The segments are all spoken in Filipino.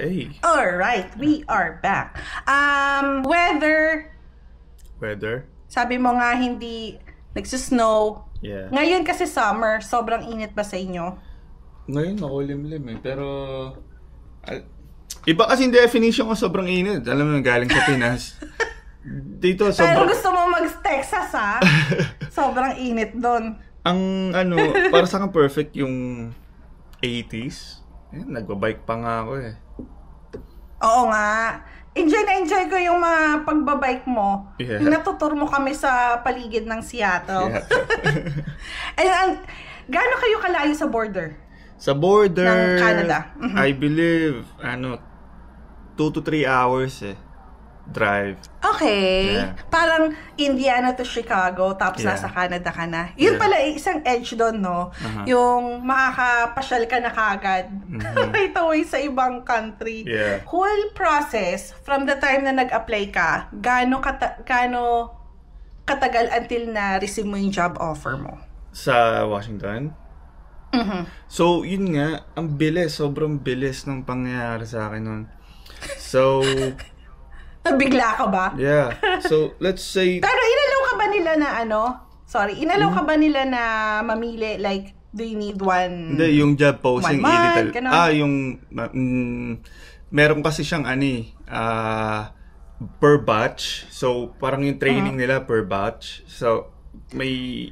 Hey. Alright, we are back. Weather. Sabi mo nga hindi nagsisnow. Yeah. Ngayon kasi summer, sobrang init ba sa inyo? Ngayon makulimlim eh, pero iba kasi yung definition ko sobrang init. Alam mo, galing sa Pinas. Dito sobrang... Pero gusto mo mag-Texas ha? Sobrang init doon. Ang para sa akin perfect yung 80s. Nagbabike pa nga ako eh. Oo nga. Enjoy na enjoy ko yung mga pagbabike mo. Yeah. Natutur mo kami sa paligid ng Seattle. And gaano kayo kalayo sa border? Sa border ng Canada? I believe 2 to 3 hours drive. Okay. Yeah. Parang Indiana to Chicago, tapos nasa Canada ka na. Yun pala isang edge doon, no? Yung makakapasyal ka na kagad right away sa ibang country. Yeah. Whole process, from the time na nag-apply ka, gaano katagal until na receive mo yung job offer mo? Sa Washington? So, yun nga, ang bilis, sobrang bilis ng pangyayari sa akin nun. So... Bigla ka ba? Yeah. So, let's say... Pero inalaw ka ba nila na inalaw ka ba nila na mamili? Like, do you need one... Hindi, yung job posting, month, meron kasi siyang per batch. So, parang yung training nila per batch. So, may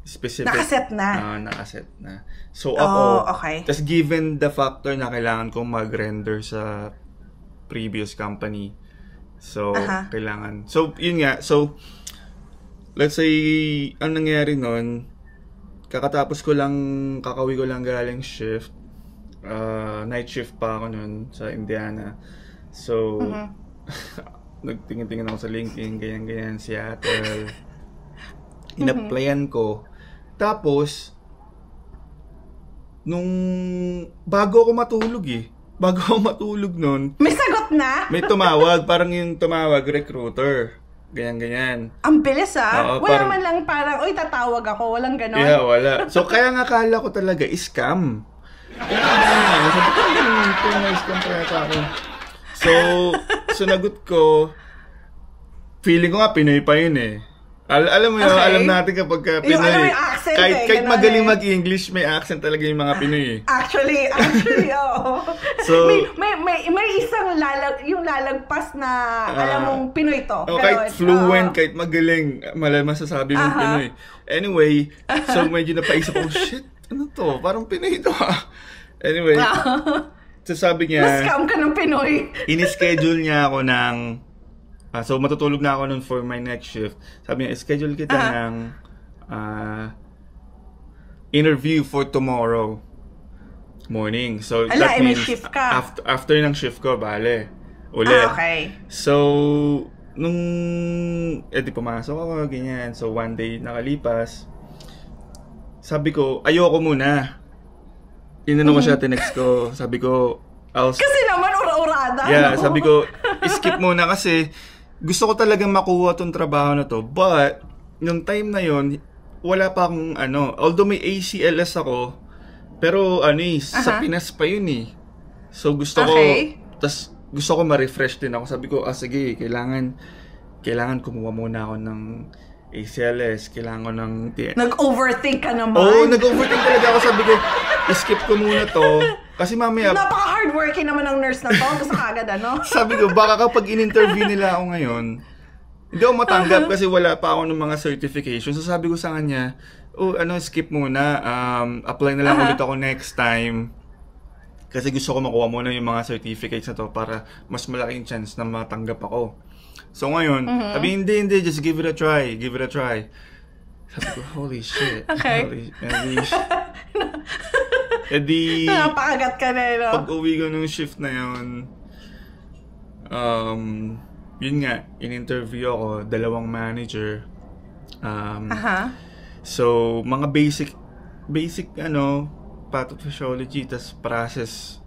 specific... Nakaset na. Nakaset na. So, ako... okay. Tas given the factor na kailangan kong mag-render sa previous company. So, kailangan. So, yun nga. So, let's say, ang nangyari nun, kakauwi ko lang galing shift. Night shift pa ako nun sa Indiana. So, nagtingin-tingin ako sa LinkedIn, ganyan-ganyan, Seattle. In-applyan ko. Tapos, bago ako matulog nun. May sagot na? May tumawag, parang yung tumawag, recruiter. Ganyan-ganyan. Ang bilis Oo, wala man lang parang, uy, tatawag ako. Walang ganon. Yeah, wala. So, kaya nga akala ko talaga, scam. Sabi ko, na-scam kaya ako. So, sunagot ko, feeling ko nga, Pinoy pa yun eh. Alam mo yun, alam natin kapag Pinoy. Yung alam mo yung accent kahit magaling mag-English, may accent talaga yung mga Pinoy. Actually, oo. So, may isang lalagpas na alam mong Pinoy to. Kahit fluent, kahit magaling, masasabi mong Pinoy. Anyway, so medyo napaisip ko, shit, ano to? Parang Pinoy to Anyway, so sabi niya, na-scam ka ng Pinoy. ini-schedule niya ako ng so, matutulog na ako nun for my next shift. Sabi niya, schedule kita ng interview for tomorrow morning. So, that means shift ka. After ng shift ko, bale. Ulit. Okay. So, di pumasok ako, ganyan. So, one day nakalipas. Sabi ko, ayoko muna. Inano ko siya, tinext ko. Sabi ko, kasi naman, ura-urada. Yeah, sabi ko, skip muna kasi gusto ko talagang makuha tong trabaho na to. But, yung time na yon wala pa akong although may ACLS ako, pero sa Pinas pa yun eh. So, gusto ko ma-refresh din ako. Sabi ko, sige, kailangan kumuha muna ako ng ACLS, kailangan ko ng... Nag-overthink ka naman. Oo, nag-overthink talaga ako. Sabi ko, skip ko muna to. Kasi mamaya... Napaka-hardworking naman ng nurse na to. Gusto ka agad, Sabi ko, baka kapag in-interview nila ako ngayon, hindi ako matanggap kasi wala pa ako ng mga certification. So sabi ko sa kanya, skip muna. Apply na lang ulit ako next time. Kasi gusto ko makuha muna yung mga certificates na to para mas malaking chance na matanggap ako. So ngayon, sabi, hindi, just give it a try. Give it a try. Sabi ko, holy shit. Okay. Napakagat ka na, Pag uwi ko ng shift na yun, yun nga, in-interview ako, 2 manager. So, mga basic pathophysiology, tas process,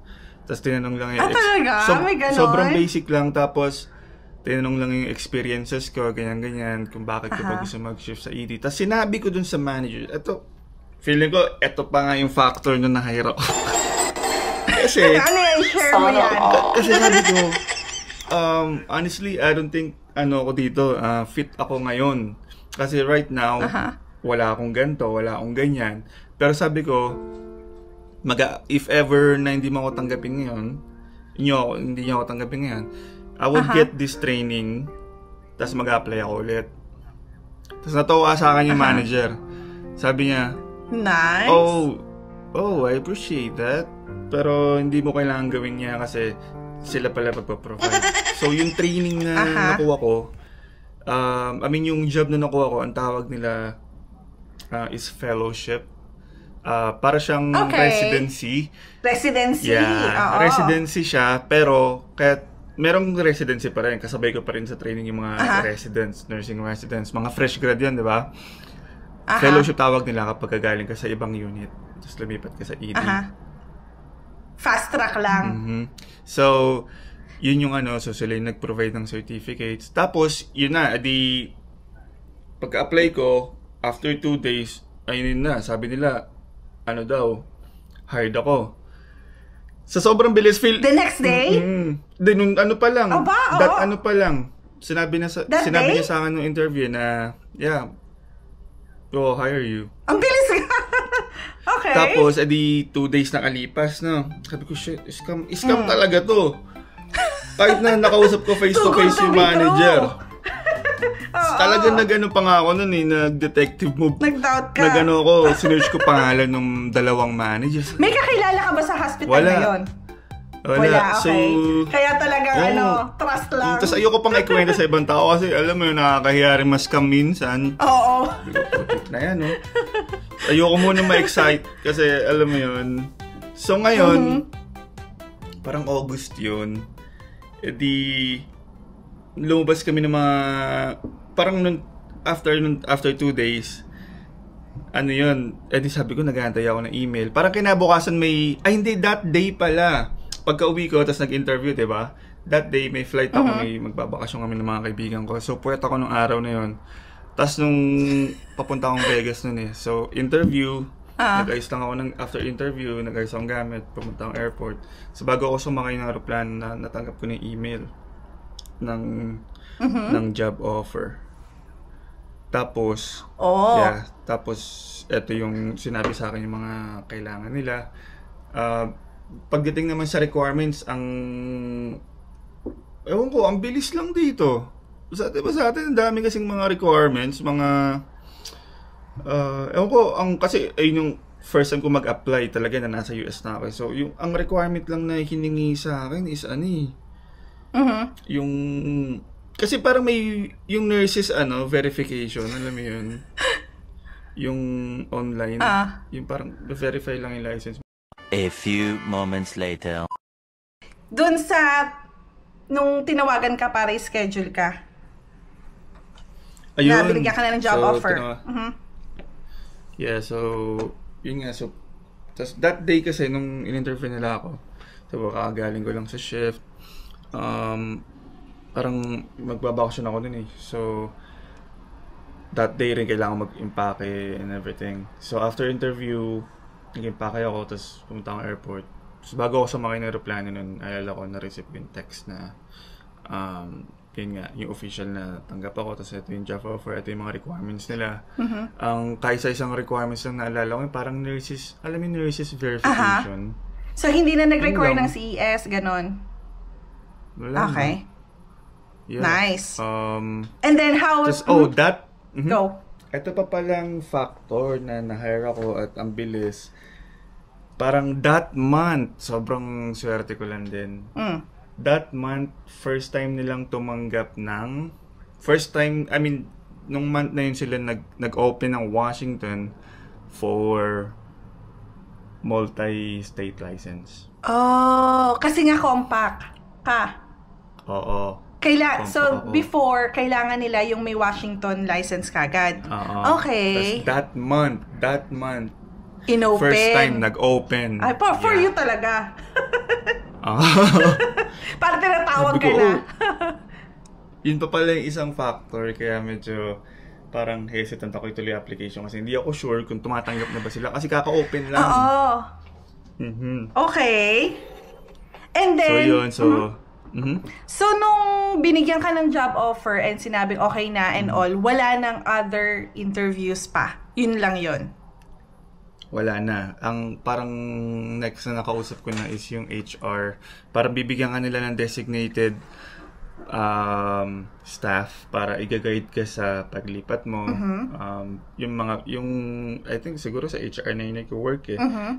tas tinanong lang yung... talaga? May ganon? Sobrang basic lang, tapos tinanong lang yung experiences ko, ganyan-ganyan, kung bakit ko pa gusto mag-shift sa ED. Tas sinabi ko dun sa manager, feeling ko, ito pa nga yung factor na na-hire ako. Kasi, ano yan, share mo yan. Kasi sabi ko, honestly, I don't think, ako dito, fit ako ngayon. Kasi right now, wala akong ganito, wala akong ganyan. Pero sabi ko, if ever na hindi mo ako tanggapin ngayon, hindi niyo ako tanggapin ngayon, I would get this training, tapos mag-apply ako ulit. Tapos natawa sa akin yung manager. Sabi niya, nice. Oh, I appreciate that. Pero hindi mo kailangan gawin niya kasi sila pala pagpa-provide. So, yung training na nakuha ko, yung job na nakuha ko, ang tawag nila is fellowship. Para siyang residency. Residency? Yeah, residency siya, pero kahit merong residency pa rin, kasabay ko pa rin sa training yung mga residents, nursing residents, mga fresh grad yan, di ba? Fellowship tawag nila kapag galing ka sa ibang unit, tapos lumipat ka sa ED. Fast track lang. So, yun yung so sila yung nag-provide ng certificates. Tapos, yun na, pagka-apply ko, after 2 days, ayun na, sabi nila, hired ako. Sa sobrang bilis, the next day? Nung pa lang. Pa lang. Sinabi niya sa akin nung interview na, yeah, we'll hire you. Ang bilis nga! Okay. Tapos, 2 days nakalipas na. Sabi ko, shit, scam talaga to. Kahit na nakausap ko face-to-face yung manager. Talagang nag-ano pa nga ako nun nag-detective move. Nag-doubt ka. Nag-ano ako, sinerch ko pangalan ng dalawang managers. May kakilala ka ba sa hospital na yun? Wala. Okay. So, kaya talagang trust lang. Tapos ayoko pang ikwento sa ibang tao kasi alam mo yun, nakakahiya rin mas scam minsan. Oo. Na yan, Ayoko muna ma-excite kasi alam mo yun. So ngayon, parang August yun. Lumabas kami ng mga, parang after 2 days, sabi ko, nag-aantay ako ng email. Parang kinabukasan that day pala. Pagka uwi ko, tapos nag-interview, diba? That day, may flight ako, may magbabakasyon kami ng mga kaibigan ko. So, puwet ako nung araw na yun. Tapos nung papunta akong Vegas nun So, interview, nag-ayos lang ako after interview, nag-ayos akong gamit, pumunta akong airport. So, bago ako sumakay ng aeroplano, natanggap ko na yung email ng job offer. Tapos, tapos, eto yung sinabi sa akin yung mga kailangan nila. Pagdating naman sa requirements, ewan ko, ang bilis lang dito. Sa atin, ang dami kasing mga requirements, ewan ko, kasi yung first time ko mag-apply talaga na nasa US na ako. So, ang requirement lang na hiningi sa akin is kasi parang may yung nurses verification, alam mo yun, yung online, yung parang verify lang yung license. A few moments later. Doon nung tinawagan ka para i-schedule ka, ayun, na binigyan ka na ng job offer. Yeah, so, yun nga. So, that day kasi, nung in-interview nila ako, so, kakagaling ko lang sa shift, parang magbabakasyon ako dun So, that day rin kailangan mag-impake and everything. So, after interview, nag-impake ako, tapos pumunta akong airport. So, bago ako sumakay ng aeroplano nun, alala ko, na-receive yung text na, yun nga, yung official na tanggap ako, tapos ito yung job offer, ito yung mga requirements nila. Ang kaisa-isang requirements lang naalala ko, parang nurses verification. So, hindi na nag-require ng CES, ganon? Wala. Okay. Yeah. Nice. And then how... Go. Ito pa palang factor na na-hire ako at ang bilis. Parang that month, sobrang swerte ko lang din. That month, first time nilang tumanggap ng... nung month na yun sila nag-open ng Washington for multi-state license. Oh, kasi nga compact ka. Oo. So, before, kailangan nila yung may Washington license kagad. Okay. Tapos that month, in-open. first time nag-open. Ay, for you talaga. Para tinatawag ka na. Yun pa pala yung isang factor, kaya medyo parang hesitant ako ituloy application kasi hindi ako sure kung tumatanggap na ba sila kasi kaka-open lang. Okay. And then, so yun, so... So, nung binigyan ka ng job offer and sinabing okay na and all, wala nang other interviews pa? Yun lang yun? Wala na. Ang parang next na nakausap ko na is yung HR. Parang bibigyan ka nila ng designated staff para i-guide ka sa paglipat mo. Yung I think siguro sa HR na yun nag-work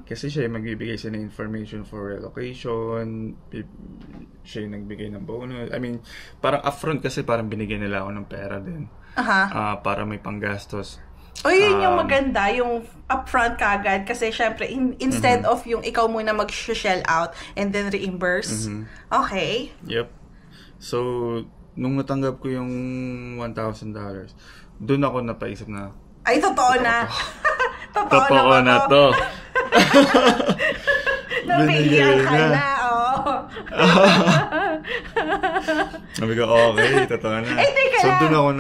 kasi siya yung magbibigay siya ng information for relocation, siya yung nagbigay ng bonus. I mean, parang upfront kasi parang binigyan nila ako ng pera din. Para may panggastos. O yun yung maganda, yung upfront kagad. Kasi syempre, instead of yung ikaw muna mag-shell out and then reimburse. Okay. Yep. So, nung natanggap ko yung $1,000, doon ako napaisip na, ay, totoo na. Totoo na to. Napigyan ka na, Sabi ko, okay, totoo na. So, doon ako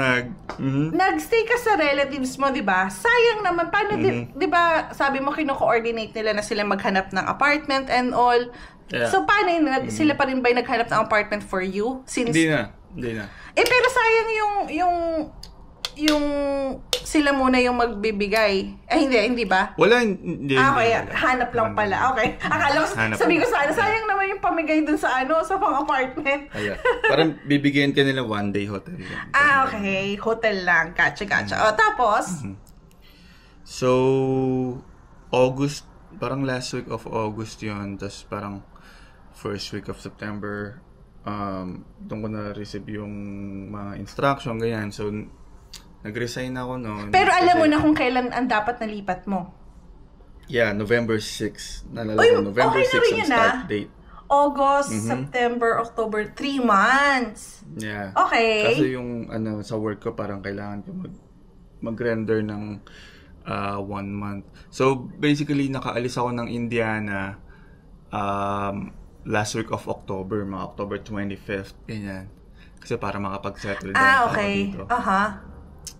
nag-stay ka sa relatives mo, di ba? Sayang naman. Paano, di ba, sabi mo, kino-coordinate nila na sila maghanap ng apartment and all. Yeah. So, paano sila pa rin ba yung naghanap ng apartment for you? Hindi na. Pero sayang yung sila muna yung magbibigay. Hindi ba? Wala, hindi. Okay, hanap lang pala. Okay. Akala ko, sabi ko sana, sayang naman yung pamigay dun sa sa pang-apartment. Parang bibigyan ka nila one day hotel. Okay. Hotel lang. Gotcha. O, tapos? So, August, parang last week of August yun. Tapos parang first week of September, doon ko na-receive yung mga instruction, ganyan. So, nag-resign ako noon. Pero alam mo na kung kailan ang dapat nalipat mo? Yeah, November 6. Nalala ko, November 6 ang start date. August, September, October, 3 months. Yeah. Okay. Kasi yung sa work ko, parang kailangan ko mag-render ng 1 month. So, basically, nakaalis ako ng Indiana last week of October, mga October 25th, ganyan. Kasi para makapag-settle down ako dito.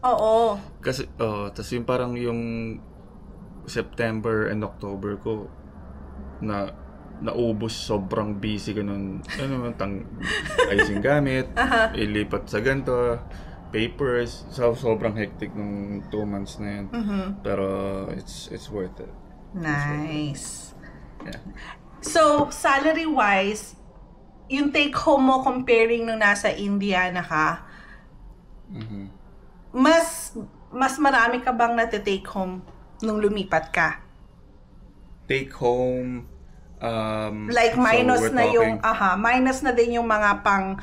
Oo. Kasi, tas yung parang yung September and October ko, naubos, sobrang busy ko nun. Ayusin gamit, ilipat sa ganito, papers, so, sobrang hectic nung 2 months na yun. Pero, it's worth it. Nice. Yeah. So, salary-wise, yung take-home mo comparing nung nasa Indiana ka, mas marami ka bang nati-take home nung lumipat ka? Take home, like minus so na yung, minus na din yung mga pang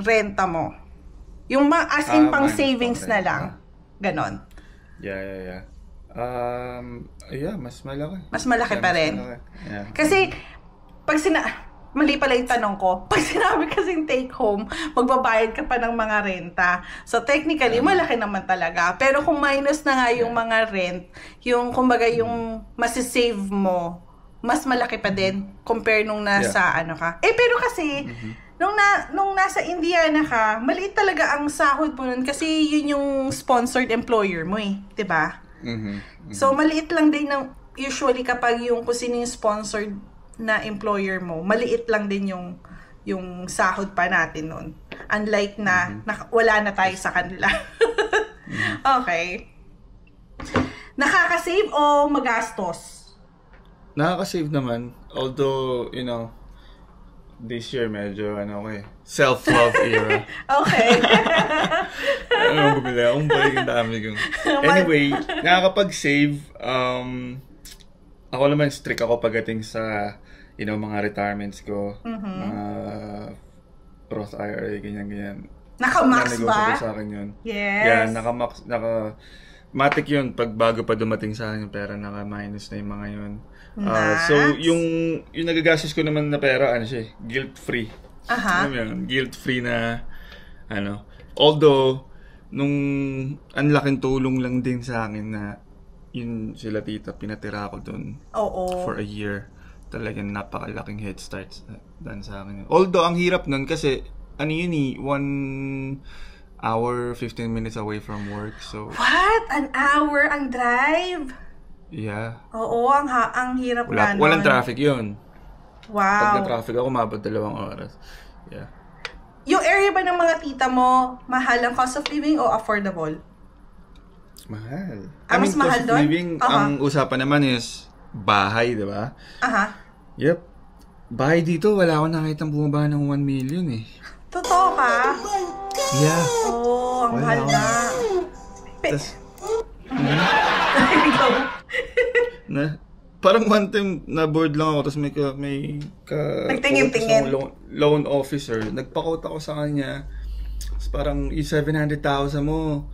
renta mo. Yung as in pang savings na lang. Ganon. Yeah. Mas malaki. Mas malaki pa rin. Yeah. Kasi, mali pala yung tanong ko. Pag sinabi kasing take home, magbabayad ka pa ng mga renta. So, technically, malaki naman talaga. Pero kung minus na nga yung mga rent, yung, kumbaga, yung masisave mo, mas malaki pa din compare nung nasa ka. Pero kasi, nung nasa Indiana ka, maliit talaga ang sahod mo nun kasi yun yung sponsored employer mo diba? So, maliit lang din usually kapag yung kung sino yung sponsored na employer mo, maliit lang din yung sahod pa natin nun. Unlike na wala na tayo sa kanila. Okay. Nakaka-save o magastos? Nakaka-save naman. Although, this year medyo, self-love era. Okay. Bumili akong balik ang dami ko. Anyway, nakakapag-save. Ako naman strict ako pagdating sa, mga retirements ko. Mga Roth IRA, ganyan. Naka-max ba? Sa akin yun. Yes. Yeah, naka-max, matic yun. Pag bago pa dumating sa akin yung pera, naka-minus na yung mga yun. So, yung nagagastos ko naman na pera, guilt-free. Guilt-free na, although, nung ang laking tulong lang din sa akin na yun sila tita, pinatira ko dun for a year. Talagang napakalaking head start dan sa akin. Although, ang hirap nun kasi, 1 hour, 15 minutes away from work. So, what? An hour ang drive? Yeah. Oo, ang hirap na nun. Walang traffic yun. Wow. Pag na-traffic ako, umabot 2 oras. Yeah. Yung area ba ng mga tita mo, mahal ang cost of living o affordable? Mahal. Mas mahal cost of doon? living, ang usapan naman is bahay, di ba? Aha. Yep. Bahay dito, wala akong nakitang bumaba ng 1 million eh. Totoo ka? Yeah. Oh, ang mahal na. Tas, Ikaw. parang one time na-board lang ako, tapos may Nagtingin-tingin. loan officer. Nagpa-quote ako sa kanya. Tapos parang yung 700,000 mo,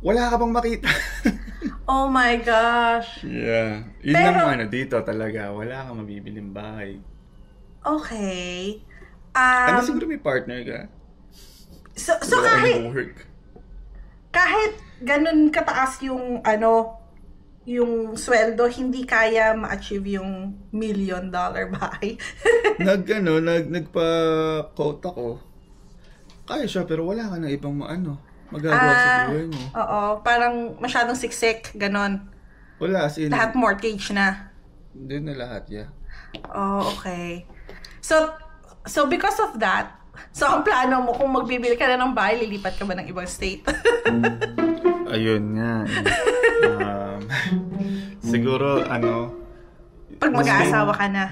wala ka bang makita? Oh my gosh. Yeah. Yun Pero, lang dito talaga. Wala kang mabibiling bahay. Okay. Siguro may partner ka. So Wala kahit, kang work. kahit ganun kataas yung yung sweldo, hindi kaya ma-achieve yung $1 million bahay. Nagpa-quote ako. Kaya siya, pero wala ka na ibang magagawa sa buhay mo. Oo, parang masyadong siksik, ganon. Wala, as in, Lahat mortgage na. hindi na lahat, yeah. Oh, okay. So because of that, so ang plano mo, kung magbibili ka na ng bahay, lilipat ka ba ng ibang state? Ayun nga. Siguro, Pag mag-aasawa ka na.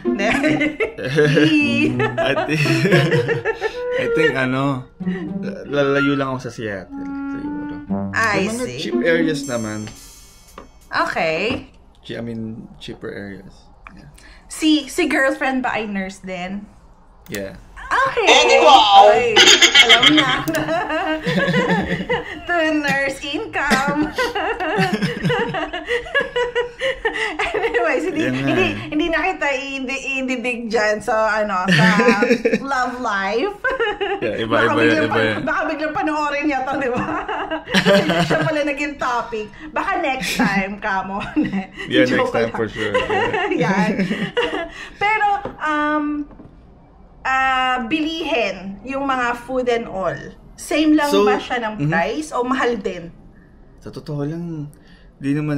I think, lalayo lang ako sa Seattle. Siguro. I Mga see. cheap areas naman. Okay. Cheaper areas. Yeah. Si girlfriend ba ay nurse din? Yeah. Okay. Ay, alam na. To nurse income. Anyways, hindi na kita i-dig dyan sa love life. Yeah, iba yan. Baka biglang panoorin niya to, di ba? Kasi siya pala naging topic. Baka next time, kamo. Yeah, next time for sure. Yeah. Yan. Pero, bilihin yung mga food and all. Same lang ba siya ng price o mahal din? Sa totoo lang, di naman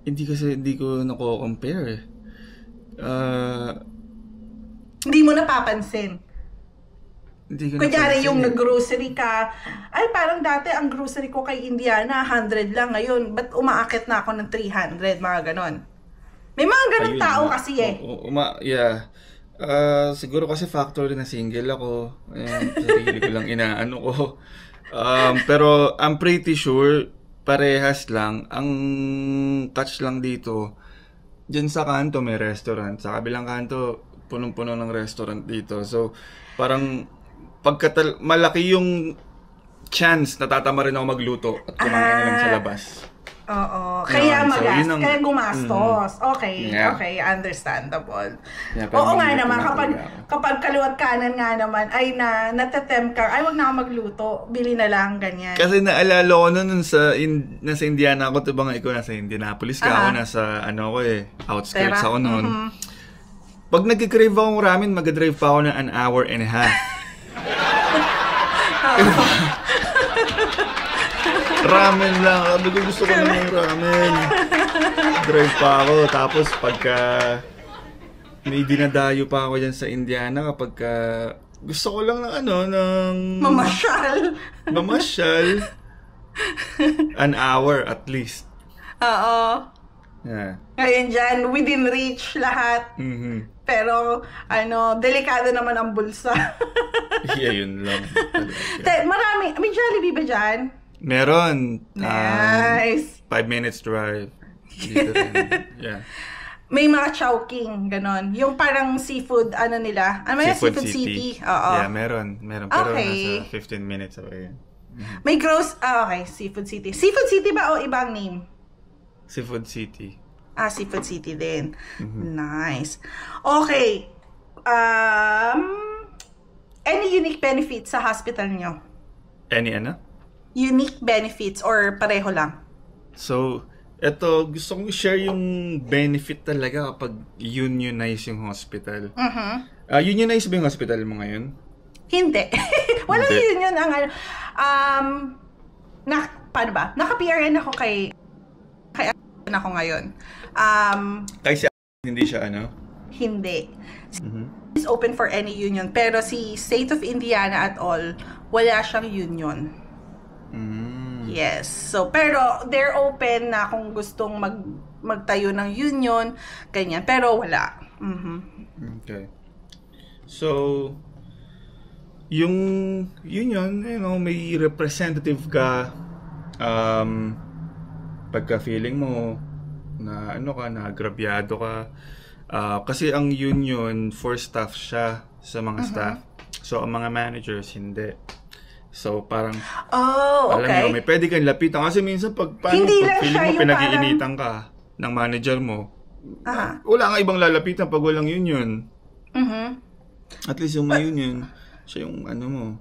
hindi ko nako-compare eh. Hindi mo napapansin. Hindi ko Kunyari napansin yung eh. nag-grocery ka, ay parang dati ang grocery ko kay Indiana, 100 lang ngayon. Ba't umaakit na ako ng 300? Mga ganon. May mga ganong Ayun, tao kasi eh. Yeah. Siguro kasi factor na single ako. Ayan, sarili ko lang inaano ko. Pero I'm pretty sure parehas lang. Ang catch lang dito, dyan sa kanto may restaurant. Sa kabilang kanto, punong-puno ng restaurant dito. So, parang malaki yung chance na tatama rin ako magluto at kumain na lang sa labas. Oo. Kaya kaya gumastos. Okay. Yeah. Okay. Understandable. Yeah, Oo nga pero naman. hindi Kapag kaliwat kanan nga naman, ay natatempt ka, ay wag na ako magluto. Bili na lang, ganyan. Kasi naalala ko nasa Indiana ako, diba nga ikaw nasa Indianapolis ka, ako nasa outskirts ako noon. Pag nag-crave akong ramen, mag-drive pa ako ng 1 hour and a half. Ramen lang. Sabi ko, gusto ko ng ramen. Drive pa ako. Tapos pagka may dinadayo pa ako dyan sa Indiana, kapag gusto ko lang ng mamasyal. 1 hour at least. Oo. Yeah. Ngayon dyan, within reach lahat. Mm-hmm. Pero, delikado naman ang bulsa. Yeah, yun lang. May Jollibee ba dyan? Meron. Nice. 5 minutes drive. Dito rin. Yeah. May mga chowking, ganon. Yung parang seafood, nila? Ano yung Seafood City? Oo. Yeah, meron. Pero Okay. nasa 15 minutes away. May okay. Seafood City. Seafood City ba o ibang name? Seafood City. Seafood City din. Nice. Okay. Any unique benefits sa hospital nyo? Any Unique benefits or pareho lang? So, gusto kong i-share yung benefit talaga kapag unionize yung hospital. Unionize ba yung hospital mo ngayon? Hindi. Walang union ang paano ba? Naka-PRN ako kay ako ngayon. Kasi hindi siya hindi. Is open for any union. Pero si State of Indiana at all, wala siyang union. Yes. So, pero they're open na kung gustong magtayo ng union, ganyan. Pero wala. Okay. So, yung union, may representative ka, pagka feeling mo na agrabyado ka. Kasi ang union for staff siya sa mga staff. So, ang mga managers, hindi. So, parang, okay. Alam mo, may pwede kang lapitan. Kasi minsan, pag feeling mo pinag-iinitan ka ng manager mo, wala kang ibang lalapitan pag walang union. At least yung may union, siya yung mo.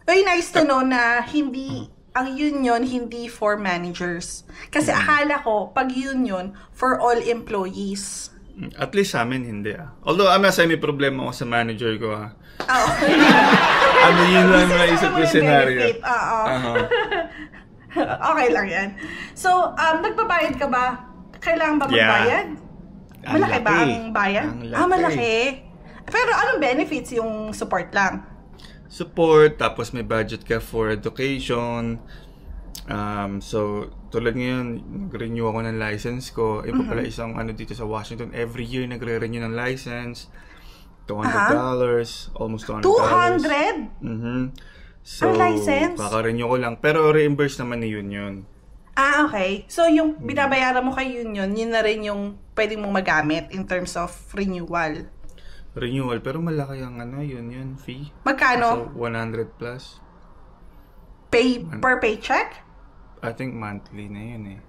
Uy, nice to know na ang union hindi for managers. Kasi akala ko, pag union, for all employees. At least sa amin, hindi Although, may problema ako sa manager ko yun lang naisip ko scenario. Okay lang yan. So, nagbabayad ka ba? Kailangan ba magbayad? Malaki ba ang bayad? Malaki. Pero anong benefits yung support lang? Support, tapos may budget ka for education. So, tulad ngayon, nag-renew ako ng license ko. Iba pala isang dito sa Washington. Every year, nagre-renew ng license. $200, almost $200. 200? So, ang license? Kaka-renew ko lang. Pero reimburse naman ni union. Okay. So, yung binabayaran mo kay union, yun na rin yung pwede mong magamit in terms of renewal. Renewal, pero malaki ang union fee. Magkano? So, 100 plus. Per paycheck? I think monthly na yun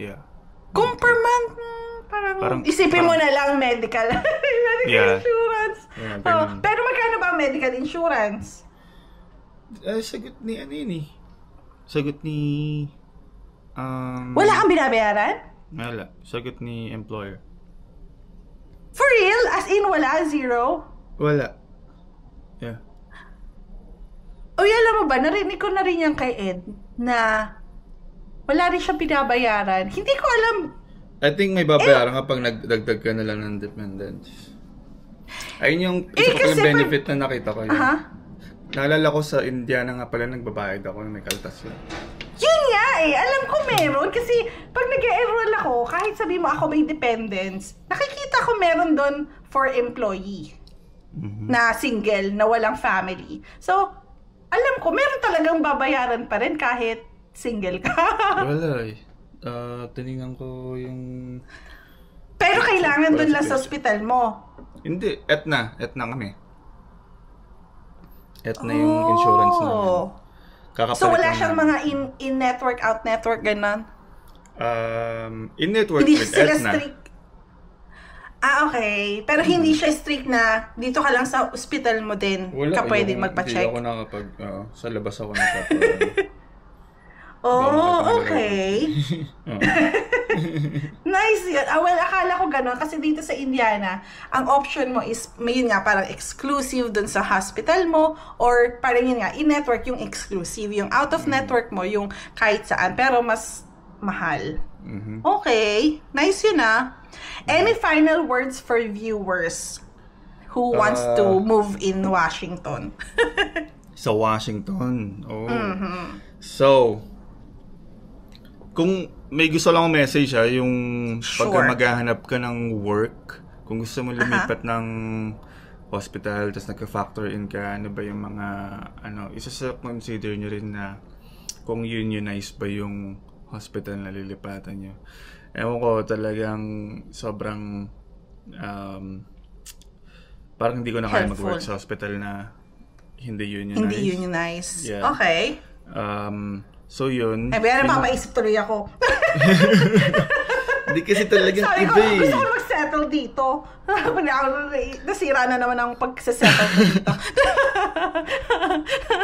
Yeah. Kung per month, parang isipin mo na lang medical insurance. Pero magkano ba ang medical insurance? Sagot ni Sagot ni wala kang binabayaran? Wala. Sagot ni employer. For real? As in wala? Zero? Wala. Yeah. Alam mo ba, narinig ko na rin yan kay Ed na wala rin siyang binabayaran. Hindi ko alam. I think may babayaran kapag nagdagdag ka na lang ng dependents. Ayun yung isa ko palang benefit na nakita ko yun. Naalala ko sa Indiana nga pala nagbabayad ako na may kaltas yun. Yun nga alam ko meron kasi pag nag-enroll ako, kahit sabi mo ako may dependents, nakikita ko meron doon for employee na single, na walang family. So, alam ko, meron talagang babayaran pa rin kahit single ka. Wala tinignan ko yung... Pero kailangan doon lang sa hospital mo. Hindi, Aetna kami. Aetna yung insurance namin. So wala siyang mga in-network, out-network, ganon? In-network hindi with sila Aetna. Strict. Okay. Pero hindi siya strict na dito ka lang sa hospital mo din ka pwedeng magpa-check. Hindi ako nakapag... sa labas ako nakapag... okay. Nice yun. Akala ko gano'n. Kasi dito sa Indiana, ang option mo is, yun nga, parang exclusive dun sa hospital mo, or parang yun nga, in-network yung exclusive. Yung out-of-network mo, yung kahit saan. Pero mas mahal. Okay. Nice yun Any final words for viewers who wants to move in Washington? Sa Washington? So, kung may gusto lang akong message yung pagka maghahanap ka ng work, kung gusto mo lumipat ng hospital, tapos nagka-factor in ka, ano ba yung mga, isa-consider nyo rin na kung unionized ba yung hospital na lilipatan nyo. Ewan ko, talagang sobrang, parang hindi ko na kaya mag-work sa hospital na hindi unionized. Hindi unionized. Yeah. Okay. So yun. Pero napapaisip tuloy ako. Hindi kasi talagang sabi iba ko, gusto ko mag-settle dito. Nasira na naman ang pag-settle dito.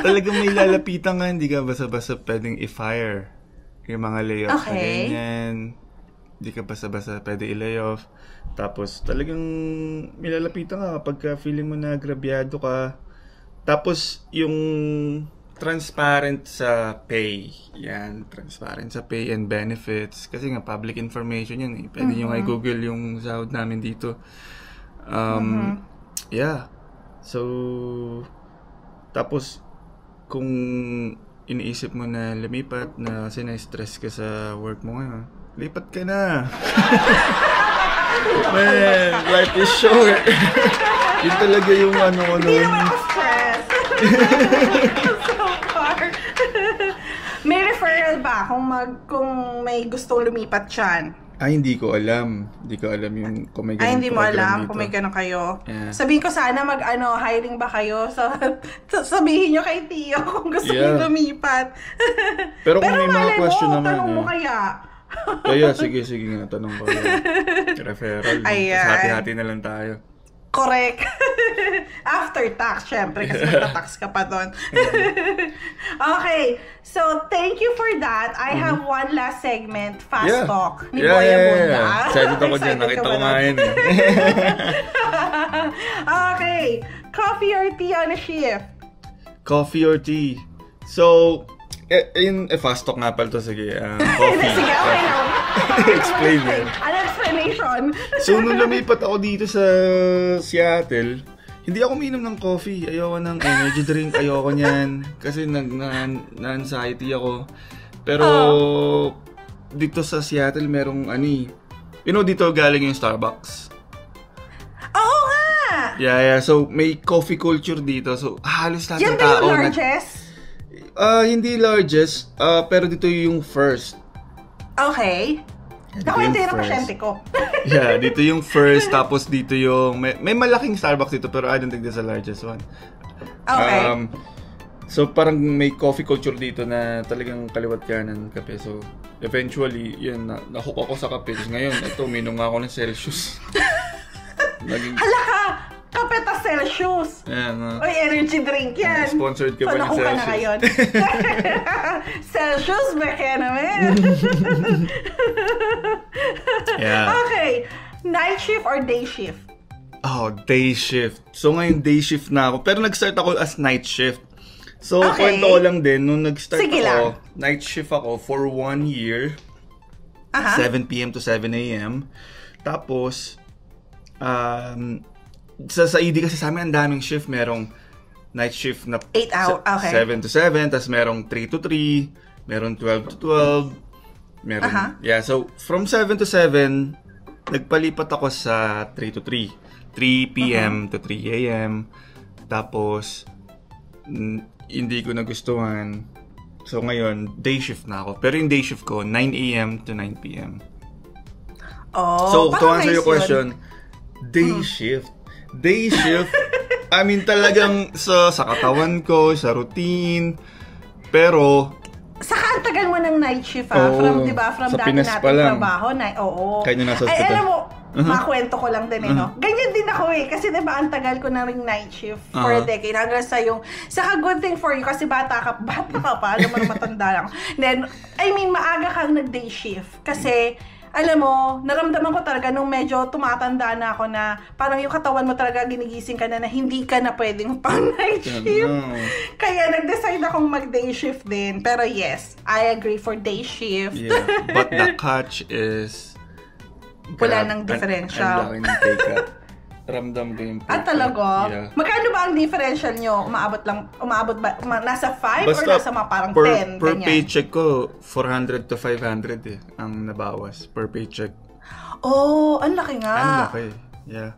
Talagang may lalapitan nga, hindi ka basta-basta pwedeng i-fire. Yung mga layoffs na ganyan. Hindi ka basta-basta pwede i-layoff. Tapos talagang may lalapitan ka pagka feeling mo na agrabyado ka. Tapos yung transparent sa pay. Yan, transparent sa pay and benefits. Kasi nga, public information yan Pwede nyo nga i-google yung sahod namin dito. Yeah. So, tapos, kung iniisip mo na lumipat na kasi na-stress ka sa work mo ngayon, lipat ka na. Man, life is short. Yun talaga yung ano ko nun. Hindi naman ako stress. So far. May referral ba kung may gustong lumipat dyan? Hindi ko alam. Hindi ko alam yung kung may ganun hindi mo alam dito. kung may ganun kayo. Yeah. Sabihin ko sana hiring ba kayo? Sabihin nyo kay Tio kung gusto nyo lumipat. Pero kung may mga question naman. Tanong mo kaya. Kaya, sige nga, tanong ko. Referral. Tapos hati-hati na lang tayo. Correct. After tax, syempre, kasi magta-tax ka pa doon. Okay, so thank you for that. I have one last segment, Fast Talk, ni Boya Bunda. Excited ako dyan, nakita ko nga yun. Okay, coffee or tea on a shift? Coffee or tea? So, fast talk nga pala to, sige. Coffee. Sige, okay lang. Explain yan. Ano explanation? So, nung lumipat ako dito sa Seattle, hindi ako uminom ng coffee. Ayoko ng energy drink. Ayoko niyan. Kasi na-anxiety ako. Pero, dito sa Seattle, merong dito galing yung Starbucks. Oo nga! Yeah. So, may coffee culture dito. So, halos lahat yan ng tao. Yan ba yung largest? Hindi largest. Pero dito yung first. Okay. Nakwento yun ang pasyente ko. Yeah, dito yung first, tapos dito yung, may malaking Starbucks dito, pero I don't think that's the largest one. Okay. So parang may coffee culture dito na talagang kaliwat kanan kape. So eventually, yun, nahook ako sa kape. Ngayon, ito, minom nga ako ng Celsius. Hala ka! Kape ta Celsius. Ayan, Oy, energy drink yan. Sponsored ka ba ng Celsius? Ka na ngayon. Celsius, beke naman. Yeah. Okay. Night shift or day shift? Day shift. So ngayon day shift na ako. Pero nag-start ako as night shift. So kwento ko lang din, nung nag-start ako, night shift ako for 1 year. 7 p.m. to 7 a.m. Tapos, sa ED kasi sa amin ang daming shift. Merong night shift na 8 hours, okay. 7 to 7, tapos merong 3 to 3, merong 12 to 12, meron, so from 7 to 7, nagpalipat ako sa 3 to 3, 3 p.m. to 3 a.m. Tapos, hindi ko nagustuhan. So ngayon, day shift na ako. Pero yung day shift ko, 9 a.m. to 9 p.m. So, to answer your question, day shift. Day shift, I mean talagang sa katawan ko, sa routine, pero... Saka ang tagal mo ng night shift from, di ba, from dati natin trabaho. Kaya nyo nasa hospital. Ay, alam mo, makwento ko lang din no? Ganyan din ako kasi di ba ang tagal ko na ring night shift for a decade. Hanggang sa yung, saka good thing for you kasi bata ka pa, alam mo na matanda lang. Then, I mean, maaga kang nag-day shift kasi... Alam mo, naramdaman ko talaga nung medyo tumatanda na ako na parang yung katawan mo talaga ginigising ka na hindi ka na pwedeng pang night shift. Kaya nag-decide akong mag-day shift din. Pero yes, I agree for day shift. Yeah, but the catch is... Wala nang differential. Ang laki ng take up. Ramdam ko yung talaga? Yeah. Magkano ba ang differential nyo? Umabot ba? Nasa 5 or nasa mga parang 10? Per paycheck ko, 400 to 500 ang nabawas per paycheck. Oh, ang laki nga. Ang laki, yeah.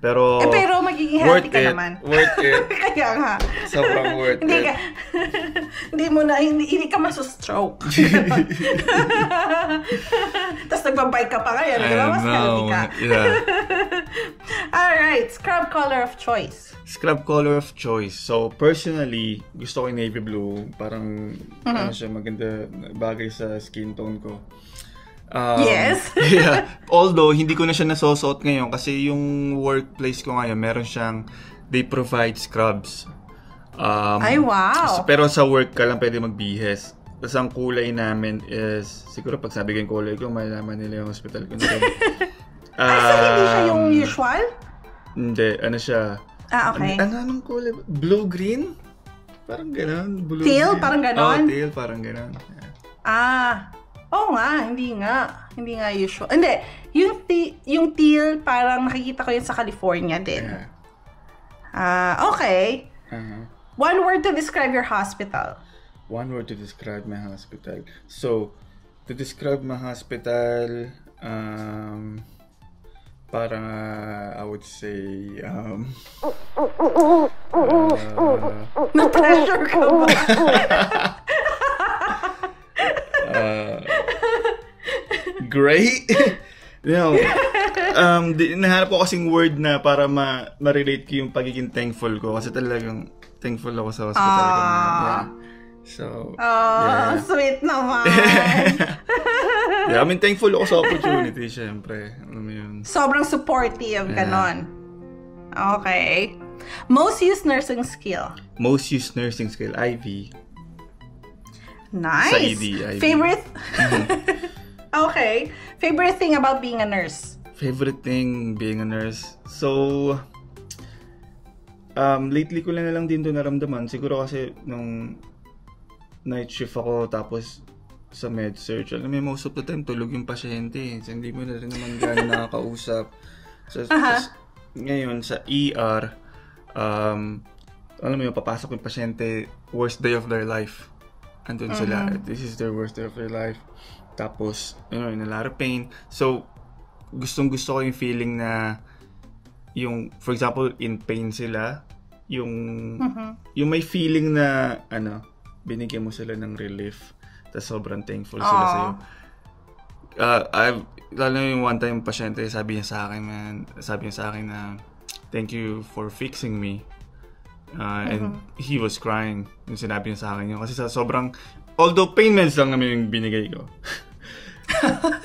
Pero magiging healthy ka naman. Worth it. Kaya nga. Sobrang worth it. Hindi ka masustroke. Tapos nagbabike ka pa ngayon. Di ba? Mas healthy ka. Yeah. Alright, scrub color of choice. Scrub color of choice. So, personally, gusto ko yung navy blue. Parang, siya, maganda bagay sa skin tone ko. Yes. Yeah. Although, hindi ko na siya nasusuot ngayon kasi yung workplace ko ngayon, meron siyang, they provide scrubs. Ay, wow. Pero sa work ka lang pwede magbihes. Tapos ang kulay namin is, siguro pag sabi ko yung kulay ko, malaman nila yung hospital ko. So hindi siya yung usual? Hindi, ano siya? Okay. Anong kulay? Blue-green? Parang gano'n. Teal? Parang gano'n? Teal, parang gano'n. Oo nga, hindi nga usual. Hindi, Yung teal, parang nakikita ko yun sa California din. Okay. One word to describe your hospital. One word to describe my hospital. So, to describe my hospital, parang I would say, Na-pressure ka ba? great. Nahanap ko kasing word na para ma-relate ko yung pagiging thankful ko kasi talagang thankful ako sa hospital ko. Yeah. So, sweet naman. Yeah, I mean, thankful ako sa opportunity, syempre. Alam mo yun. Sobrang supportive, ganon. Okay. Most used nursing skill. Most used nursing skill, IV. Nice. Sa ED, IV. Favorite? Okay. Favorite thing about being a nurse? Favorite thing being a nurse? So, lately ko lang din ito naramdaman. Siguro kasi nung night shift ako tapos sa med-surg, alam mo, most of the time tulog yung pasyente. So, hindi mo na rin naman gano'n nakakausap. So, ngayon, sa ER, alam mo yung papasok yung pasyente, worst day of their life. Andun sila, this is their worst day of their life. Tapos, in a lot of pain. So, gustong-gusto ko yung feeling na yung, for example, in pain sila, yung may feeling na, binigyan mo sila ng relief. Tapos sobrang thankful sila sa'yo. Lalo yung one time pasyente, sabi niya sa akin na, thank you for fixing me. And he was crying yung sinabi niya sa akin yun. Kasi sobrang, although pain meds lang naman yung binigay ko.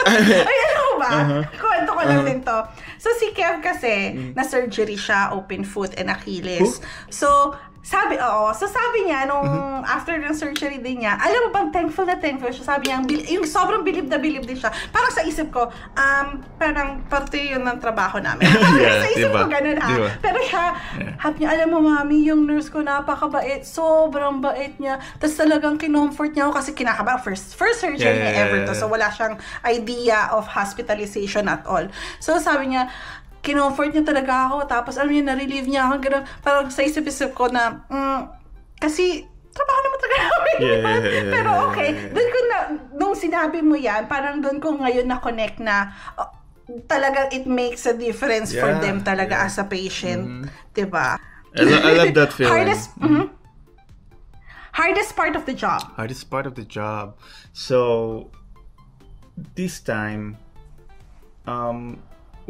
Ay, ano ba? Kwento ko lang din to. So, si Kev kasi, na-surgery siya, open foot and Achilles. So, sabi niya, nung after ng surgery din niya, alam mo bang thankful siya. Sabi niya, yung sobrang bilib na bilib din siya. Parang sa isip ko, parang parte yun ng trabaho namin. Sa isip ko ganun Pero siya, happy niya, alam mo mami, yung nurse ko napakabait, sobrang bait niya. Tapos talagang kinomfort niya ako kasi kinakaba, first surgery niya ever to. So wala siyang idea of hospitalization at all. So sabi niya, kinomfort niya talaga ako. Tapos, na-relieve niya ako. Ganun. Parang sa isip-isip ko na, kasi, trabaho naman talaga namin. Pero okay. Doon ko nung sinabi mo yan, parang doon ko ngayon na-connect na, talagang it makes a difference for them talaga as a patient. Diba? I love that feeling. Hardest part of the job. Hardest part of the job. So, this time,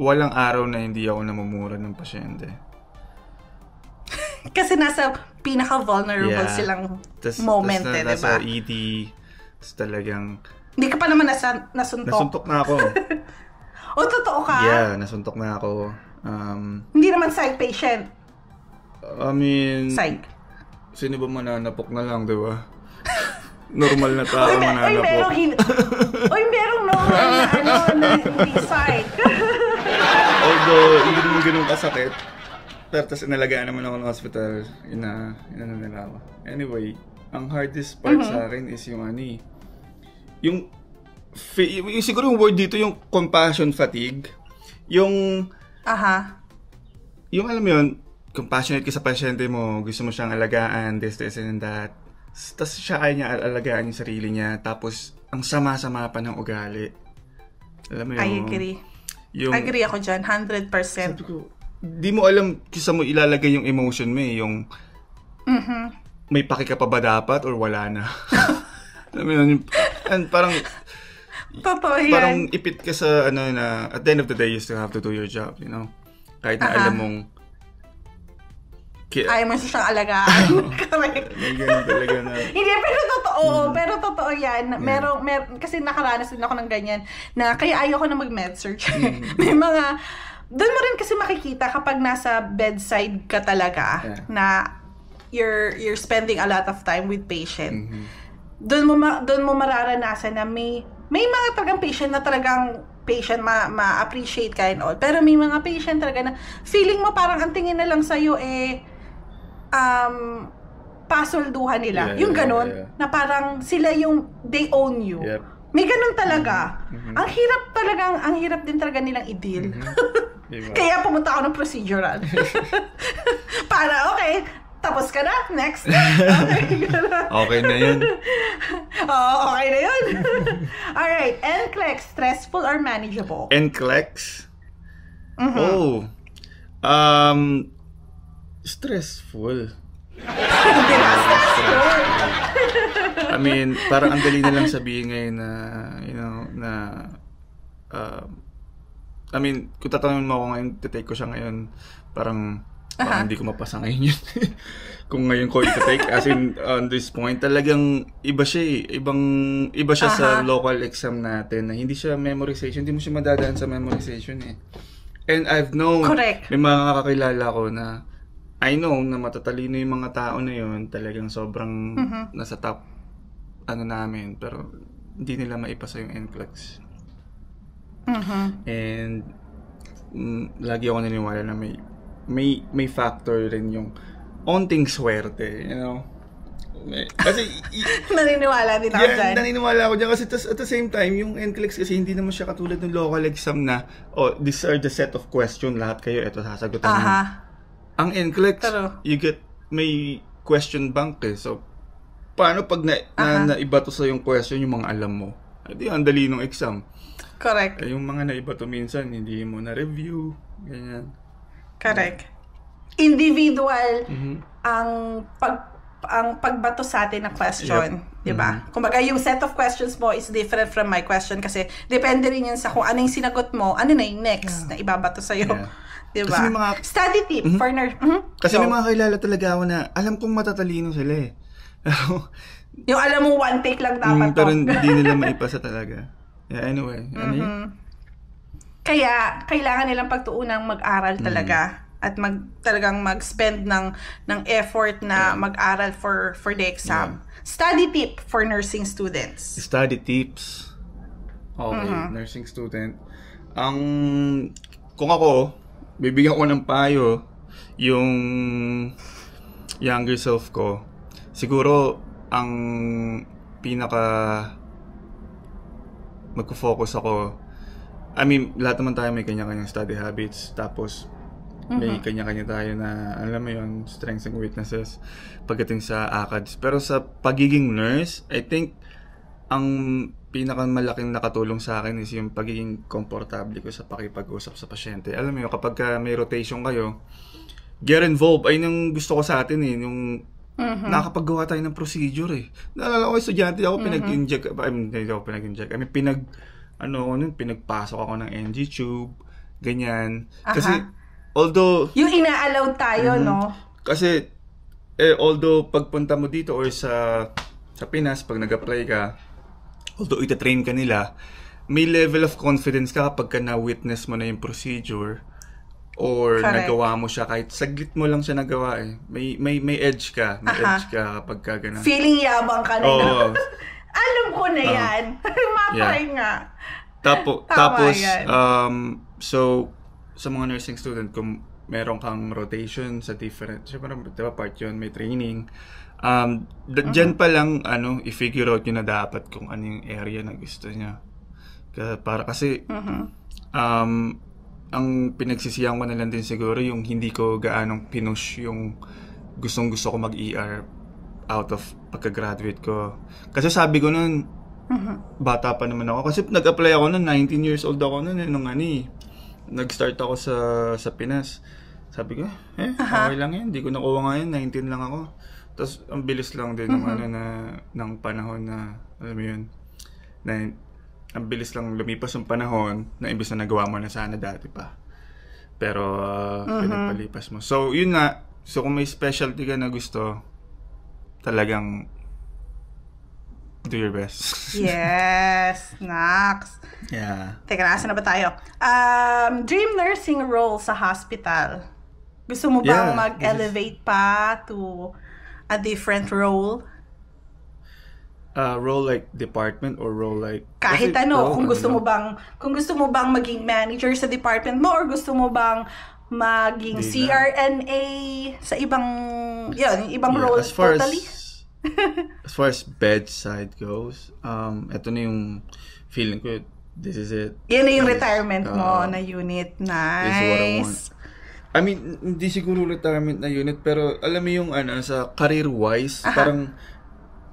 walang araw na hindi ako namumura ng pasyente. Kasi nasa pinaka-vulnerable silang moment, diba? Nasa ED, talagang... Hindi ka pa naman nasuntok. Nasuntok na ako. O, totoo ka? Yeah, nasuntok na ako. Hindi naman psych patient. I mean... Psych. Sino ba mananapok na lang, diba? Normal na tao mananapok. Merong normal na hindi psych. Although, hindi naman ganun kasakit. Pero tapos inalagaan naman ako ng hospital. Ina nila ako. Anyway, ang hardest part sa akin is yung siguro yung word dito, yung compassion fatigue. Yung alam mo yun, compassionate ka sa pasyente mo, gusto mo siyang alagaan, this and that. Tapos siya ay niya alagaan yung sarili niya. Tapos, ang sama-sama pa ng ugali. Alam mo yun? I agree. Agree ako dyan, 100%. Sabi ko, di mo alam kung saan mo ilalagay yung emotion mo yung may paki ka pa ba dapat or wala na? Alam mo yun, parang totoo yan. Parang ipit ka sa na at the end of the day you still have to do your job, kahit na alam mong ayaw mo siyang alagaan. Correct. Talaga na. Hindi, pero totoo yan. Kasi nakaranas din ako ng ganyan, na kaya ayaw ko na mag-med-surg. May mga, doon mo rin kasi makikita kapag nasa bedside ka talaga, na you're spending a lot of time with patient. Doon mo mararanasan na may mga talagang patient na talagang ma-appreciate ka and all. Pero may mga patient talaga na feeling mo parang ang tingin na lang sa'yo pasolduhan nila. Yung ganun, na parang sila yung, they own you. May ganun talaga. Ang hirap din talaga nilang i-deal. Diba? Kaya pumunta ako ng procedural. Para, okay, tapos ka na, next. Okay na yun. Oo, okay na yun. Alright, NCLEX, stressful or manageable? NCLEX? Oh. Stressful. Hindi na stressful. I mean, parang ang dali na lang sabihin ngayon na, I mean, kung tatanungin mo ako ngayon, titake ko siya ngayon, parang hindi ko mapasa ngayon yun. Kung ngayon ko i-take, as in, on this point, talagang iba siya eh. Iba siya sa local exam natin, na hindi siya memorization, hindi mo siya madadaan sa memorization eh. And I've known, Correct. May mga kakilala ko na, I know na matatalino yung mga tao na yun, talagang sobrang nasa top namin, pero hindi nila maipasa yung NCLEX. And lagi ako naniniwala na may factor rin yung onting swerte, you know. Kasi naniniwala din ako dyan. Naniniwala ako dyan kasi at the same time, yung NCLEX kasi hindi naman siya katulad ng local exam na, these are the set of question, lahat kayo, ito sasagutan mo. Ang NCLEX, may question bank eh. So, paano pag naiba to sa yung question, yung mga alam mo? Hindi, ang dali ng exam. Correct. Yung mga naiba to minsan, hindi mo na-review. Ganyan. Correct. Individual ang pagbato sa atin ng question. Diba? Kumbaga, yung set of questions mo is different from my question kasi depende rin yun sa kung ano yung sinagot mo, ano na yung next na ibabato sa'yo. Diba? Kasi may mga study tip for nurse. Kasi may mga kilala talaga ako na alam kong matatalino sila eh. Yung alam mo one take lang dapat pero hindi nila maipasa talaga. Yeah, anyway. Kaya kailangan nilang pagtuunang mag-aral talaga at talagang mag-spend ng effort na mag-aral for the exam. Study tip for nursing students. Study tips. Okay, nursing student. Kung ako, bibigyan ko ng payo yung younger self ko. Siguro, ang magpo-focus ako. I mean, lahat naman tayo may kanya-kanyang study habits. Tapos, may kanya-kanya tayo na, alam mo yun, strengths and weaknesses pagdating sa ACADS. Pero sa pagiging nurse, I think, ang pinakamalaking nakatulong sa akin is yung pagiging komportable ko sa pakipag-usap sa pasyente. Alam mo yun, kapag may rotation kayo, get involved. Ayun yung gusto ko sa atin eh, yung nakakapaggawa tayo ng procedure eh. Naalala ko, estudyante ako, pinag-inject. Hindi ako pinag-inject. I mean, pinagpasok ako ng NG tube, ganyan. Kasi, although... Yung ina-allow tayo, no? Kasi, although pagpunta mo dito or sa Pinas, pag nag-apply ka, although itatrain ka nila, may level of confidence ka kapag na-witness mo na yung procedure or nagawa mo siya, kahit saglit mo lang siya nagawa eh. May edge ka. May edge ka kapag ka ganun. Feeling yabang ka na. Alam ko na yan. Mapay nga. Tapos, yan. so, sa mga nursing student, kung meron kang rotation sa different, syempre, diba part yun, may training. Dyan pa lang, i-figure out nyo na dapat kung ano yung area na gusto niya. Kasi, ang pinagsisiyan ko na lang din siguro yung hindi ko gaanong pinush yung gustong-gusto ko mag-ER out of pagka-graduate ko. Kasi sabi ko nun, bata pa naman ako. Kasi nag-apply ako nun, 19 years old ako nun, nag-start ako sa Pinas. Sabi ko, okay lang yan, hindi ko nakuha ngayon, 19 lang ako. Tapos, ang bilis lang din ng panahon na, alam mo yun, ang bilis lang lumipas yung panahon na imbis na nagawa mo na sana dati pa. Pero, pinagpalipas mo. So, yun nga. So, kung may specialty ka na gusto, talagang do your best. Yes, Nax. Yeah. Teka na, asan na ba tayo? Dream nursing role sa hospital. Gusto mo bang mag-elevate pa to a different role? Role like department or role like kahit kung gusto mo bang maging manager sa department mo or gusto mo bang maging CRNA sa ibang role as far totally? As far as bedside goes, ito na yung feeling ko, this is it. Yan na yung retirement mo na unit. Nice. This is what I want. I mean, hindi siguro retirement na unit, pero alam mo yung sa career-wise, parang,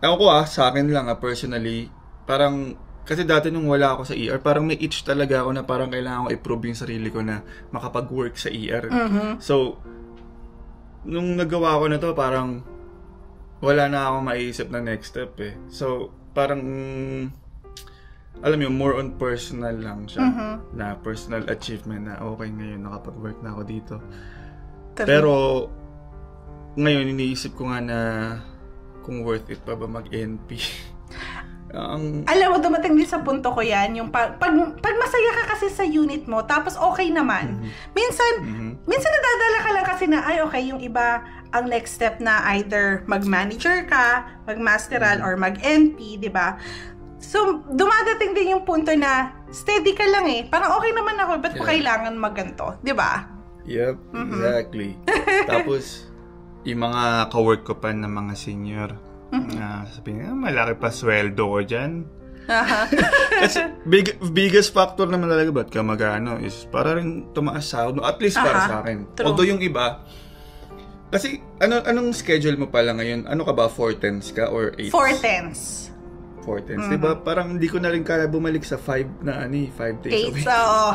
ako sa akin lang personally, parang, kasi dati nung wala ako sa ER, parang may itch talaga ako na parang kailangan ko i-prove yung sarili ko na makapag-work sa ER. So, nung nagawa ko na to, parang, wala na akong maisip na next step eh. So, parang, alam mo, more on personal lang siya. Na personal achievement na okay ngayon, nakapag-work na ako dito. Pero, ngayon, iniisip ko nga na kung worth it pa ba mag-NP. Alam mo, dumating din sa punto ko yan, yung pag masaya ka kasi sa unit mo, tapos okay naman. Minsan nadadala ka lang kasi na, ay okay, yung iba, ang next step na either mag-manager ka, mag-masteral, or mag-NP, di ba? So, dumadating din yung punto na steady ka lang eh. Parang okay naman ako, ba't ko kailangan magganto? Di ba? Yep, exactly. Tapos, yung mga ka-work ko pa na mga senior, sabihin, malaki pa sweldo ko dyan. Kasi biggest factor naman talaga ba't ka mag-ano is para rin tumaas sahod, at least para sa akin. True. Although yung iba, kasi anong schedule mo pala ngayon? Ano ka ba? 4-10s ka or 8s? 4-10s. 4-10s. Diba? Parang hindi ko na rin kaya bumalik sa 5 days a week. 8, oo.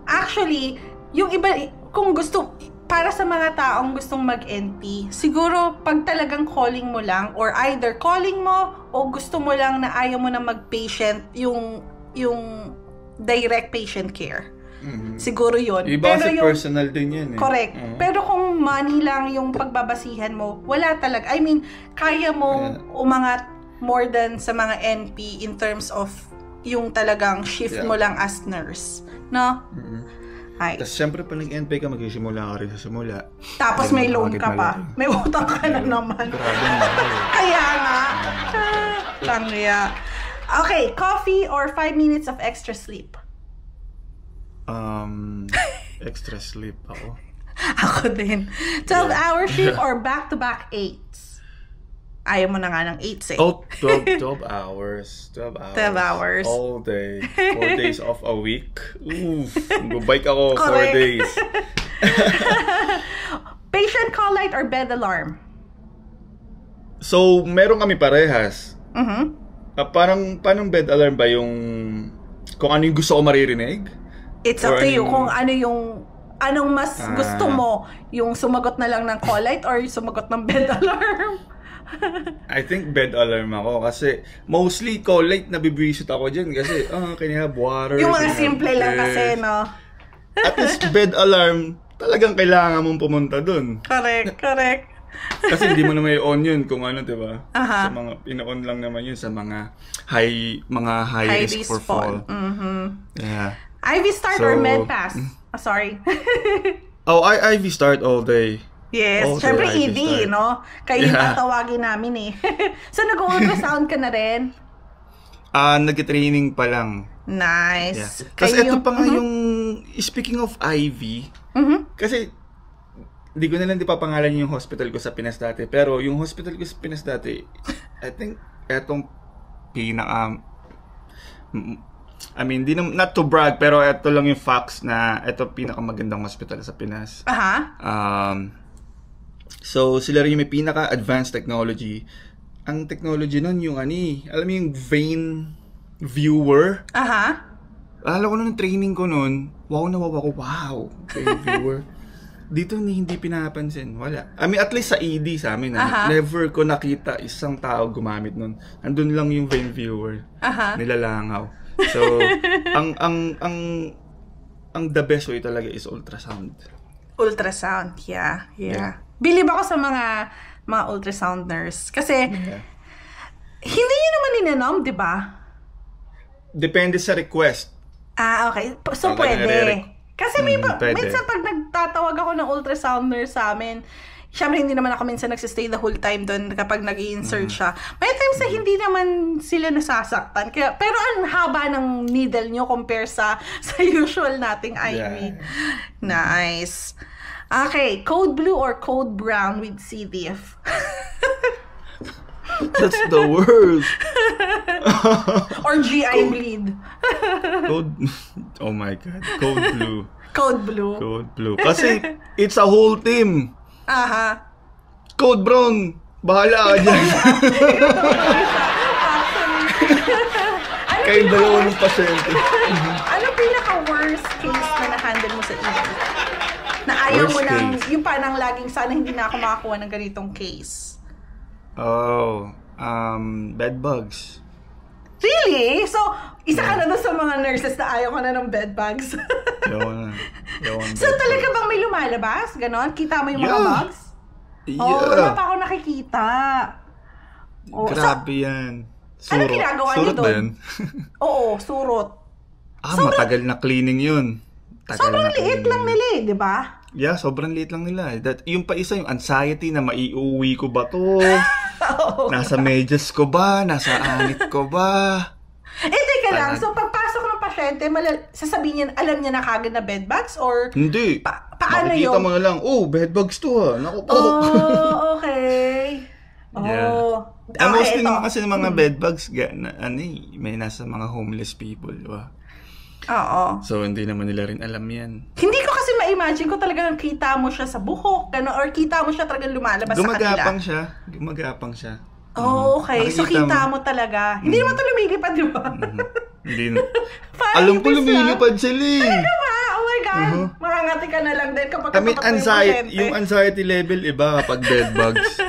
Actually, yung iba, kung gusto, para sa mga taong gustong mag-NP, siguro pag talagang calling mo lang, or either calling mo, o gusto mo lang na ayaw mo na mag-patient, yung direct patient care. Siguro yun. Iba kasi personal din yan eh. Correct. Pero kung money lang yung pagbabasihan mo, wala talaga. I mean, kaya mo umangat more than sa mga NP in terms of yung talagang shift mo lang as nurse. No? Tapos syempre pa nag-NP ka, magsisimula ka rin sa simula. Tapos may loan ka pa. May utang ka na naman. Kaya nga. Tangya. Okay, coffee or 5 minutes of extra sleep? Extra sleep ako. Ako din. 12-hour shift or back-to-back 8s? Ayaw mo na nga ng 8s eh. Oh, 12 hours. 12 hours. All day. 4 days off a week. Oof. Go-bike ako 4 days. Patient call light or bed alarm? So, meron kami parehas. Parang, paano bed alarm ba yung kung ano yung gusto ko maririnig? It's up to you kung ano yung anong mas gusto mo, yung sumagot na lang ng call light or yung sumagot ng bed alarm. I think bed alarm ako kasi mostly call light nabibwisit ako dyan kasi can you have water? Yung mga simple lang kasi, no? At least bed alarm, talagang kailangan mong pumunta dun. Correct. Kasi hindi mo na may on yun kung ano, diba? Sa mga, ina-on lang naman yun sa mga high risk for fall. Yeah. IV start or med pass? Sorry. IV start all day. Yes, syempre ED, no? Kayo yung tatawagin namin eh. So, nag-ultrasound ka na rin? Nag-training pa lang. Nice. Yeah. Kasi ito pa nga yung, speaking of IV, kasi, hindi ko na lang papangalan yung hospital ko sa Pinas dati, pero yung hospital ko sa Pinas dati, I think, etong I mean, not to brag, pero ito lang yung facts na ito pinakamagandang hospital sa Pinas. So, sila rin yung may pinaka-advanced technology. Ang technology nun yung alam mo yung vein viewer? Alam ko nun, training ko nun, wow, vein viewer. Dito hindi pinapansin, wala. I mean, at least sa ED sa amin, never ko nakita isang tao gumamit nun. Andun lang yung vein viewer, nilalangaw. So, ang the best way talaga is ultrasound. Ultrasound, yeah. Bilib ako sa mga ultrasound nurse. Kasi, hindi yun naman inanom, di ba? Depende sa request. Okay. So, pwede. Kasi minsan pag nagtatawag ako ng ultrasound nurse sa amin, syempre hindi naman ako minsan nagsistay the whole time doon kapag nag-i-insert siya. May times na hindi naman sila nasasaktan. Pero ang haba ng needle nyo compare sa usual nating IV. Nice. Okay, code blue or code brown with C. diff? That's the worst. Or GI bleed. Code, oh my God. Code blue. Code blue. Code blue. Kasi, it's a whole team. Aha. Code brown. Bahala ka dyan. Kayong dalawa ng pasyente. Ano pinaka-worst case na na-handle mo sa ED? Na ayaw Worst mo nang, case? yung parang laging sana hindi na ako makakuha ng ganitong case. Oh, bed bugs. Really? So, isa ka na doon sa mga nurses na ayaw ko na ng bed bugs. Yawan na. So, talaga bang may lumalabas? Ganon? Kita mo yung mga bugs? Yeah. Oh, wala pa ako nakikita. Oh, Grabe yan. Ano ginagawa niyo surot doon? ba yan? Oo, surot. Matagal na cleaning yun. Sobrang liit lang nila eh, di ba? Yeah, sobrang liit lang nila. Yung pa isa, yung anxiety na maiuwi ko ba to? Nasa medyas ko ba? Nasa anit ko ba? Teka lang. So, pagpasok ng pasyente, sasabihin niya, alam niya na kagad na bedbugs? Or Hindi. paano Makikita yun? mo na lang, bedbugs to ha. Naku po. Oh, okay. Yeah. Oh. Mostly ito. naman kasi ng mga bedbugs, may nasa mga homeless people, di ba? Oo. So, hindi naman nila rin alam yan. Hindi ko kasi ma-imagine ko talagang kita mo siya sa buhok, or kita mo siya talagang lumalabas sa kanila. Gumagapang siya. Oh, okay. So, Makikita kita mo talaga. Hindi naman ito lumilipad, di ba? Hindi na. Alam ko lumilipad sila eh. Oh my God. Makangati ka na lang din kapag I mean, yung anxiety level iba kapag bedbugs.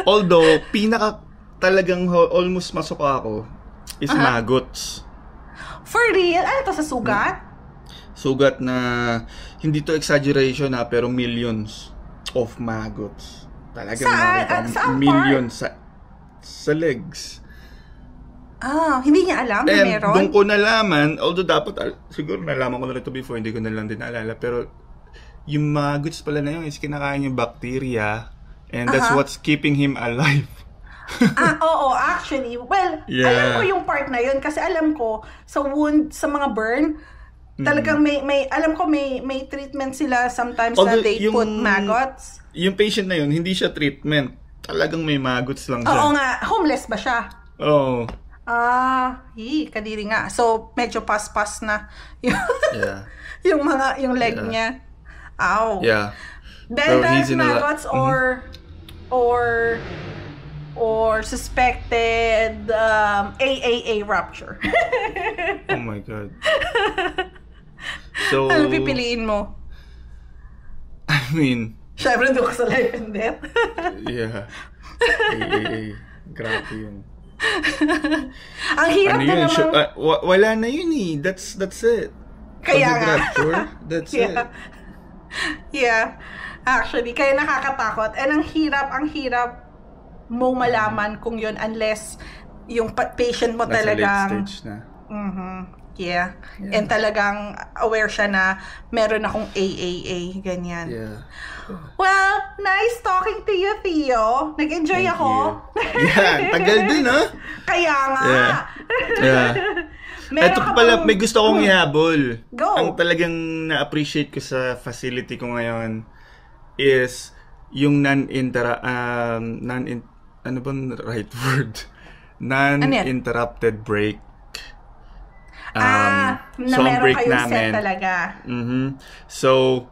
Although, talagang almost masuka ako is maggots. For real? Ano to, sa sugat? Sugat na, hindi to exaggeration pero millions of maggots. Talagang saan millions sa legs. Hindi niya alam na meron? Doon ko nalaman, although dapat, siguro nalaman ko na rin ito before, hindi ko na lang din naalala, pero yung maggots pala na yun is kinakain yung bacteria and that's what's keeping him alive. Oo, actually. Well, alam ko yung part na yun kasi alam ko sa wound, sa mga burn, talagang alam ko may treatment sila sometimes na they put maggots. Yung patient na yun, hindi siya treatment. Talagang may maggots lang siya. Oo nga. Homeless ba siya? Oo. Kadiri nga. So, medyo pas-pas na yung leg niya. Ow. Yeah. Then there's maggots or suspected AAA rupture. Oh my God. So, ano pipiliin mo? I mean, syempre doon ka sa life and death. Yeah. AAA. Grabe yun. Ang hirap ano na yun? naman. Wala na yun eh. That's it. Kaya nga. That's it. Yeah. Actually, kaya nakakatakot. And ang hirap mo malaman kung yun unless yung patient mo nasa talagang late stage na. Yeah. And talagang aware siya na meron akong AAA, ganyan. Yeah. Well, nice talking to you, Theo. Nag-enjoy Thank ako. Yeah, tagal din ha. Kaya nga. Yeah. Ito pala, may gusto kong ihabol. Go. Ang talagang na-appreciate ko sa facility ko ngayon is yung ano bang right word? Non-interrupted break. Na so meron break kayong namin. set talaga. So,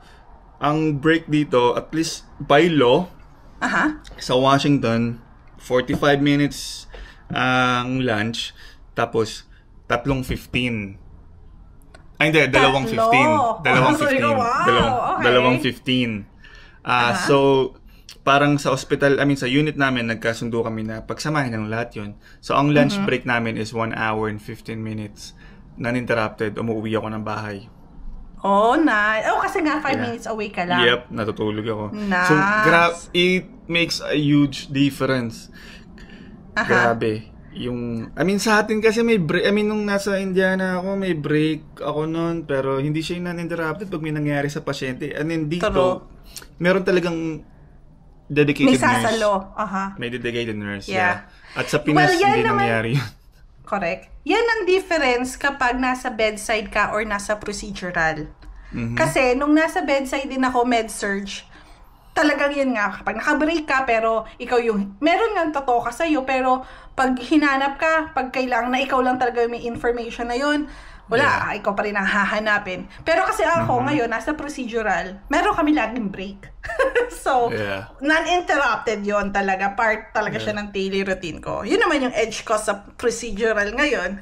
ang break dito, at least by law, sa Washington, 45 minutes ang lunch, tapos 3:15. Ay, hindi, 2:15. 2:15. So, parang sa hospital, sa unit namin, nagkasundo kami na pagsamahin ng lahat yun. So, ang lunch break namin is 1 hour and 15 minutes. Non-interrupted, umuwi ako ng bahay. Oh, nice. Kasi nga 5 minutes away ka lang. Yep, natutulog ako. Nice. So, it makes a huge difference. Grabe. Sa atin kasi may break. Nung nasa Indiana ako, may break ako noon. Pero hindi siya yung non-interrupted pag may nangyari sa pasyente. Dito, meron talagang dedicated nurse. May sasalo. May dedicated nurse, yeah. At sa Pinas, hindi nangyari yun. Correct. Yan ang difference kapag nasa bedside ka or nasa procedural. Kasi nung nasa bedside din ako, med-surg, talagang yun nga, kapag naka-break ka, pero ikaw yung, meron nga totoo ka sa'yo, pero pag hinanap ka, pag kailangan na ikaw lang talaga may information na yun, wala, ikaw pa rin ang hahanapin. Pero kasi ako ngayon, nasa procedural, meron kami laging break. So, non-interrupted yon talaga. Part talaga siya ng daily routine ko. Yun naman yung edge ko sa procedural ngayon.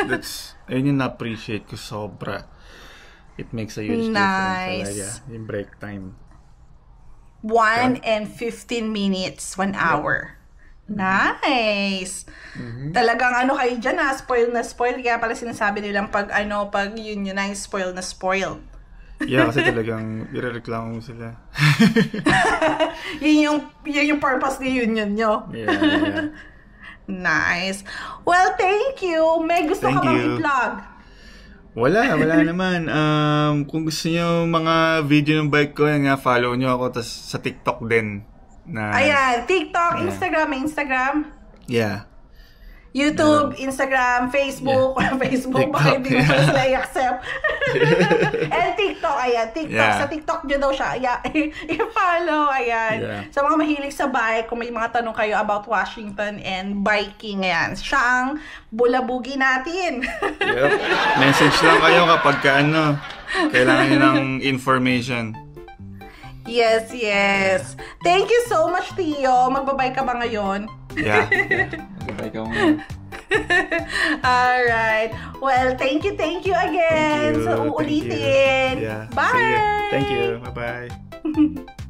that's ayun yung na-appreciate ko sobra. It makes a huge difference talaga, yung break time. 1 and 15 minutes, 1 hour. Nice! Talagang kayo dyan spoil na spoil. Kaya pala sinasabi nilang pag unionize, spoil na spoiled. Yeah, kasi talagang irereklamo mo sila. yun yung purpose ni union nyo. Yeah. Nice. Well, thank you. May gusto ka bang i-plug? Wala naman. Kung gusto niyo mga video ng bike ko, yan nga, follow niyo ako. Tas sa TikTok din. Ayan, TikTok, Instagram. Yeah. YouTube, Instagram, Facebook. Facebook, baka hindi mo pala sila i-accept. And TikTok, ayan. TikTok. Sa TikTok nyo daw siya. Ayan. I-follow, ayan. Sa mga mahilig sa bike, kung may mga tanong kayo about Washington and biking, ayan. Siya ang bulabugi natin. Message lang kayo kapag kailangan nyo ng information. Yes. Thank you so much, Theo. Magbabay ka ba ngayon? Yeah. Magbabay ka ngayon. Alright. Well, thank you again. So, uulitin. Yeah. Bye! Thank you. Bye-bye.